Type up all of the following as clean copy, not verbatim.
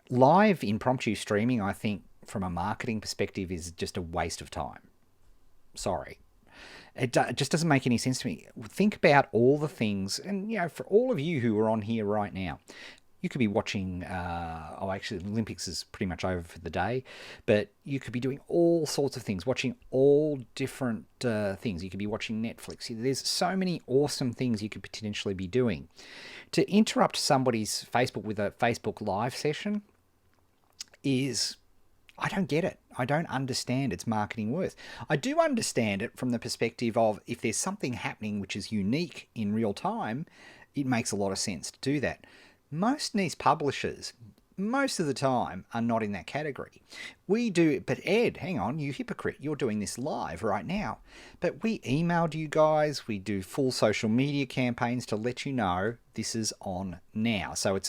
live impromptu streaming, I think, from a marketing perspective, is just a waste of time. Sorry. It just doesn't make any sense to me. Think about all the things, and for all of you who are on here right now, you could be watching. Actually, the Olympics is pretty much over for the day, but you could be doing all sorts of things, watching all different things. You could be watching Netflix. There's so many awesome things you could potentially be doing. To interrupt somebody's Facebook with a Facebook Live session is, I don't get it. I don't understand its marketing worth. I do understand it from the perspective of, if there's something happening which is unique in real time, it makes a lot of sense to do that. Most niche publishers, most of the time, are not in that category. We do, but Ed, hang on, you hypocrite, you're doing this live right now. But we emailed you guys, we do full social media campaigns to let you know this is on now. So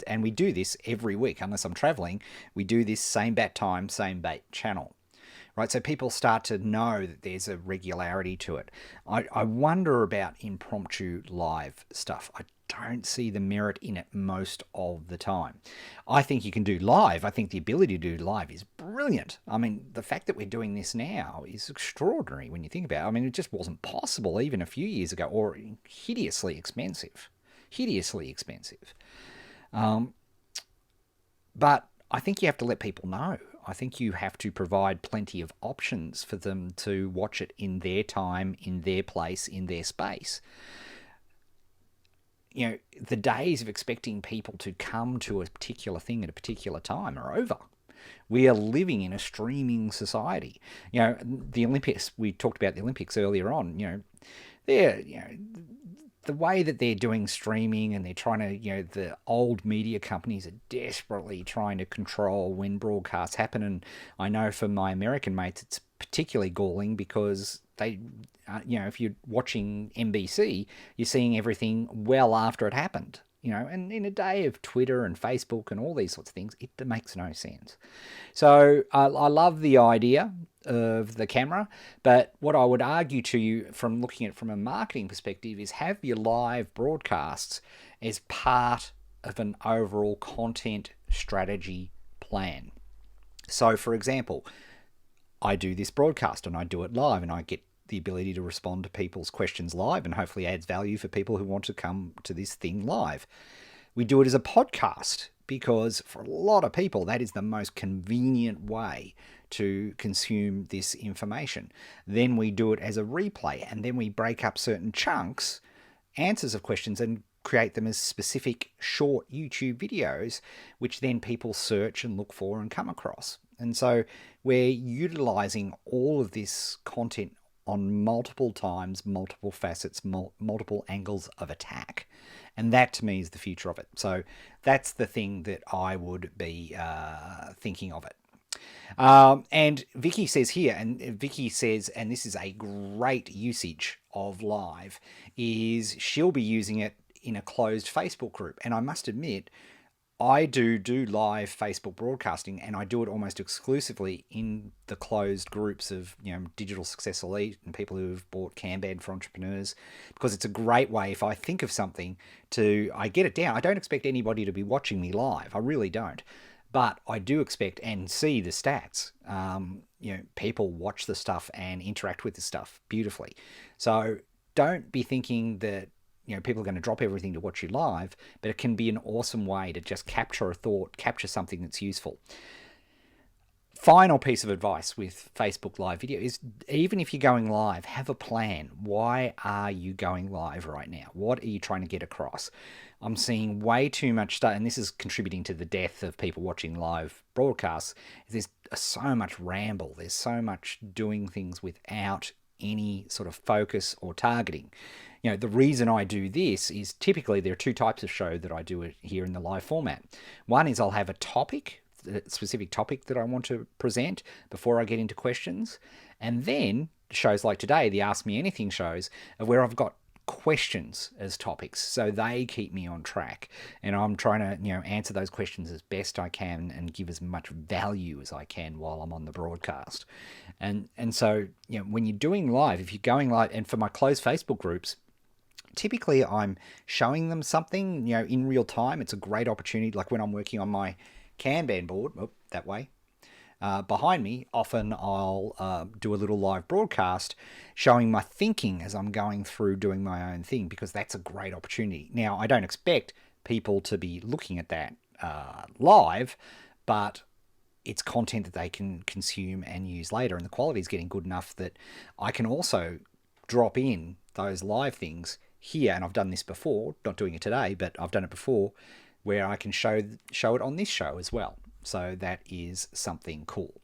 and we do this every week, unless I'm traveling, we do this same bat time, same bait channel. Right, so people start to know that there's a regularity to it. I wonder about impromptu live stuff. I don't see the merit in it most of the time. I think you can do live. I think the ability to do live is brilliant. I mean, the fact that we're doing this now is extraordinary when you think about it. I mean, it just wasn't possible even a few years ago, or hideously expensive. Hideously expensive. But I think you have to let people know. I think you have to provide plenty of options for them to watch it in their time, in their place, in their space. The days of expecting people to come to a particular thing at a particular time are over. We are living in a streaming society. The Olympics, we talked about the Olympics earlier on, they're, the way that they're doing streaming, and they're trying to, the old media companies are desperately trying to control when broadcasts happen. And I know for my American mates, it's particularly galling because they, if you're watching NBC, you're seeing everything well after it happened. And in a day of Twitter and Facebook and all these sorts of things, it makes no sense. So I love the idea of the camera, but what I would argue to you from looking at it from a marketing perspective is, have your live broadcasts as part of an overall content strategy plan. So, for example, I do this broadcast and I do it live, and I get the ability to respond to people's questions live, and hopefully adds value for people who want to come to this thing live. We do it as a podcast because for a lot of people, that is the most convenient way to consume this information. Then we do it as a replay, and then we break up certain chunks, answers of questions, and create them as specific short YouTube videos, which then people search and look for and come across. And so we're utilizing all of this content on multiple times, multiple facets, multiple angles of attack. And that, to me, is the future of it. So that's the thing that I would be thinking of it. And Vicky says here, and this is a great usage of live, is she'll be using it in a closed Facebook group. And I must admit, I do live Facebook broadcasting, and I do it almost exclusively in the closed groups of, Digital Success Elite and people who have bought Kanban for Entrepreneurs, because it's a great way, if I think of something, I get it down. I don't expect anybody to be watching me live. I really don't. But I do expect and see the stats. People watch the stuff and interact with the stuff beautifully. So don't be thinking that people are going to drop everything to watch you live, but it can be an awesome way to just capture a thought, capture something that's useful. Final piece of advice with Facebook Live video is, even if you're going live, have a plan. Why are you going live right now? What are you trying to get across? I'm seeing way too much stuff, and this is contributing to the death of people watching live broadcasts. There's so much ramble. There's so much doing things without any sort of focus or targeting. The reason I do this is, typically there are two types of show that I do it here in the live format. One is I'll have a topic, a specific topic that I want to present before I get into questions. And then shows like today, the Ask Me Anything shows, are where I've got questions as topics, so they keep me on track, and I'm trying to answer those questions as best I can and give as much value as I can while I'm on the broadcast. And so when you're doing live, if you're going live, and for my closed Facebook groups, typically I'm showing them something in real time. It's a great opportunity, like when I'm working on my Kanban board, that way. Behind me, often I'll do a little live broadcast showing my thinking as I'm going through doing my own thing, because that's a great opportunity. Now, I don't expect people to be looking at that live, but it's content that they can consume and use later, and the quality is getting good enough that I can also drop in those live things here. And I've done this before, not doing it today, but I've done it before, where I can show it on this show as well. So that is something cool.